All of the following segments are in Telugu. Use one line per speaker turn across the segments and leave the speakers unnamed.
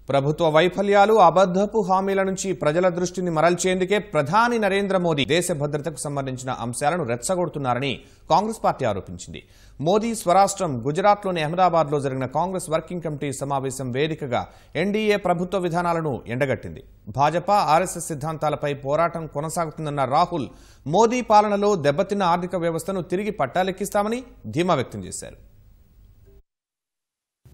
ప్రభుత్వ వైఫల్యాలు అబద్ధపు హామీల నుంచి ప్రజల దృష్టిని మరల్చేందుకే ప్రధాని నరేంద్ర మోదీ దేశ భద్రతకు సంబంధించిన అంశాలను రెచ్చగొడుతున్నారని కాంగ్రెస్ పార్టీ ఆరోపించింది. మోదీ స్వరాష్ట్రం గుజరాత్లోని అహ్మదాబాద్లో జరిగిన కాంగ్రెస్ వర్కింగ్ కమిటీ సమావేశం వేదికగా ఎన్డీఏ ప్రభుత్వ విధానాలను ఎండగట్టింది. భాజపా ఆర్ఎస్ఎస్ సిద్ధాంతాలపై పోరాటం కొనసాగుతుందన్న రాహుల్ మోదీ పాలనలో దెబ్బతిన్న ఆర్థిక వ్యవస్థను తిరిగి పట్టాలెక్కిస్తామని ధీమా వ్యక్తం చేశారు.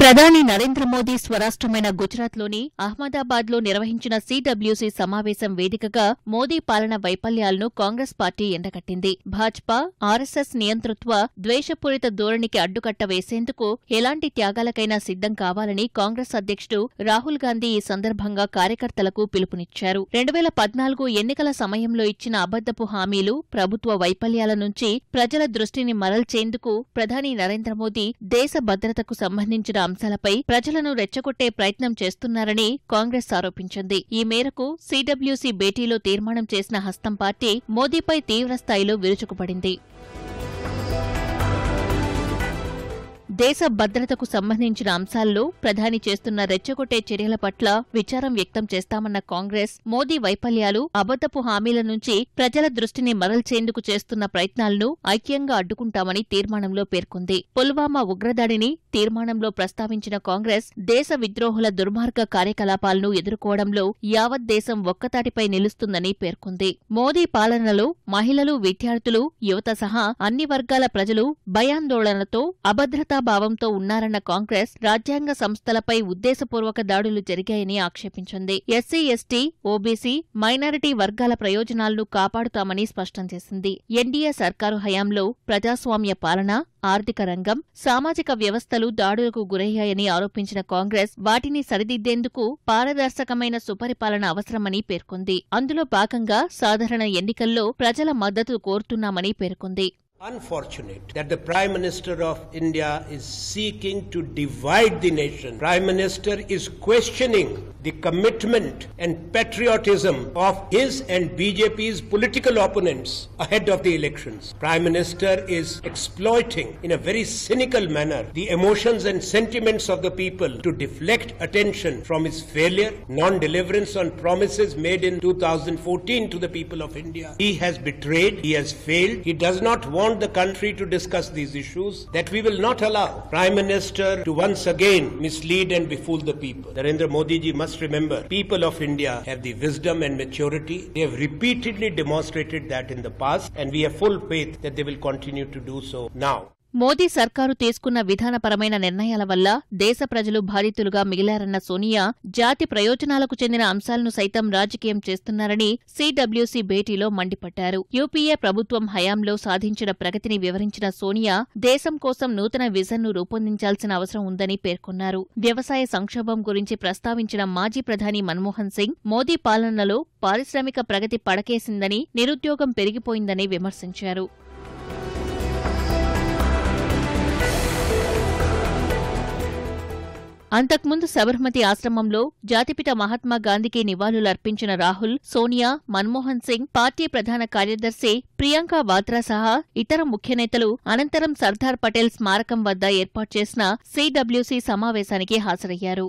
ప్రధాని నరేంద్ర మోదీ స్వరాష్ట్రమైన గుజరాత్లోని అహ్మదాబాద్లో నిర్వహించిన సిడబ్ల్యూసీ సమావేశం వేదికగా మోదీ పాలన వైఫల్యాలను కాంగ్రెస్ పార్టీ ఎండగట్టింది. భాజపా ఆర్ఎస్ఎస్ నియంతృత్వ ద్వేషపూరిత ధోరణికి అడ్డుకట్ట వేసేందుకు ఎలాంటి త్యాగాలకైనా సిద్ధం కావాలని కాంగ్రెస్ అధ్యక్షుడు రాహుల్ గాంధీ ఈ సందర్భంగా కార్యకర్తలకు పిలుపునిచ్చారు. 2014 ఎన్నికల సమయంలో ఇచ్చిన అబద్ధపు హామీలు, ప్రభుత్వ వైఫల్యాల నుంచి ప్రజల దృష్టిని మరల్చేందుకు ప్రధాని నరేంద్ర మోదీ దేశ భద్రతకు సంబంధించిన అంశాలపై ప్రజలను రెచ్చగొట్టే ప్రయత్నం చేస్తున్నారని కాంగ్రెస్ ఆరోపించింది. ఈ మేరకు సిడబ్ల్యూసీ భేటీలో తీర్మానం చేసిన హస్తం పార్టీ మోదీపై తీవ్రస్థాయిలో విరుచుకుపడింది. దేశ భద్రతకు సంబంధించిన అంశాల్లో ప్రధాని చేస్తున్న రెచ్చగొట్టే చర్యల పట్ల విచారం వ్యక్తం చేస్తామన్న కాంగ్రెస్ మోదీ వైఫల్యాలు, అబద్ధపు హామీల నుంచి ప్రజల దృష్టిని మరల్చేందుకు చేస్తున్న ప్రయత్నాలను ఐక్యంగా అడ్డుకుంటామని తీర్మానంలో పేర్కొంది. పుల్వామా ఉగ్రదాడిని తీర్మానంలో ప్రస్తావించిన కాంగ్రెస్ దేశ విద్రోహుల దుర్మార్గ కార్యకలాపాలను ఎదుర్కోవడంలో యావత్ దేశం ఒక్కతాటిపై నిలుస్తుందని పేర్కొంది. మోదీ పాలనలో మహిళలు, విద్యార్థులు, యువత సహా అన్ని వర్గాల ప్రజలు భయాందోళనతో, అభద్రతా భావంతో ఉన్నారన్న కాంగ్రెస్ రాజ్యాంగ సంస్థలపై ఉద్దేశపూర్వక దాడులు జరిగాయని ఆక్షేపించింది. ఎస్సీ, ఎస్టీ, ఓబీసీ, మైనారిటీ వర్గాల ప్రయోజనాలను కాపాడుతామని స్పష్టం చేసింది. ఎన్డీఏ సర్కారు హయాంలో ప్రజాస్వామ్య పాలన, ఆర్థిక రంగం, సామాజిక వ్యవస్థలు దాడులకు గురయ్యాయని ఆరోపించిన కాంగ్రెస్ వాటిని సరిదిద్దేందుకు పారదర్శకమైన సుపరిపాలన అవసరమని పేర్కొంది. అందులో భాగంగా సాధారణ ఎన్నికల్లో ప్రజల మద్దతు కోరుతున్నామని పేర్కొంది.
Unfortunate that the Prime Minister of India is seeking to divide the nation. Prime Minister is questioning the commitment and patriotism of his and BJP's political opponents ahead of the elections. Prime Minister is exploiting in a very cynical manner the emotions and sentiments of the people to deflect attention from his failure, non-deliverance on promises made in 2014 to the people of India. He has betrayed, he has failed, he does not want the country to discuss these issues, that we will not allow Prime Minister to once again mislead and befool the people. Narendra Modi ji must remember, people of India have the wisdom and maturity. They have repeatedly demonstrated that in the past, and we have full faith that they will continue to do so now.
Modi సర్కారు తీసుకున్న విధానపరమైన నిర్ణయాల వల్ల దేశ ప్రజలు బాధితులుగా మిగిలారన్న సోనియా జాతి ప్రయోజనాలకు చెందిన అంశాలను సైతం రాజకీయం చేస్తున్నారని సిడబ్ల్యూసీ భేటీలో మండిపడ్డారు. యూపీఏ ప్రభుత్వం హయాంలో సాధించిన ప్రగతిని వివరించిన సోనియా దేశం కోసం నూతన విజన్ను రూపొందించాల్సిన అవసరం ఉందని పేర్కొన్నారు. వ్యవసాయ సంక్షోభం గురించి ప్రస్తావించిన మాజీ ప్రధాని మన్మోహన్ సింగ్ మోదీ పాలనలో పారిశ్రామిక ప్రగతి పడకేసిందని, నిరుద్యోగం పెరిగిపోయిందని విమర్శించారు. అంతకుముందు సబర్మతి ఆశ్రమంలో జాతిపిత మహాత్మా గాంధీకి నివాళులర్పించిన రాహుల్, సోనియా, మన్మోహన్ సింగ్, పార్టీ ప్రధాన కార్యదర్శి ప్రియాంక వాద్రా సహా ఇతర ముఖ్యనేతలు అనంతరం సర్దార్ పటేల్ స్మారకం వద్ద ఏర్పాటు చేసిన సిడబ్ల్యూసీ సమావేశానికి హాజరయ్యారు.